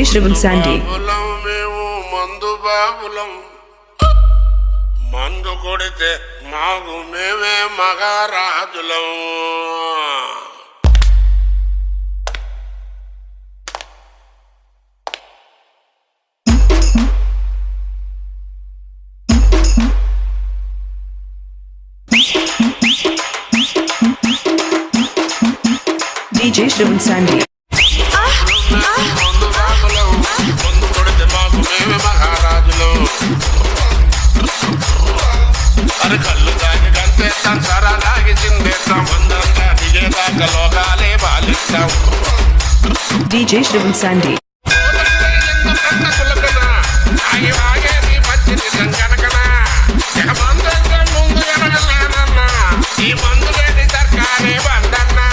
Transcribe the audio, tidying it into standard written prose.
Shrivan Sandy. మందు బాబులం మందు కొడితే మాకు మేమే మగారాజులం. DJ Shrivan Sandy. మందు బాబులం మందు కొడితే మాకు మేమే మగారాజులం. అరే కళ్ళు తాగి కంటే సంసారా లాగి చిందేస్తాం. మందంతా దిగేదాకా లోకాలే బాలిస్తాం. DJ Shrivan Sandy. ఆగి వాగేది మంచిది సంకనకనా ఇక మందంగా ముందు ఎనగలేనన్నా ఈ మందు లేని సర్కారే బందన్నా.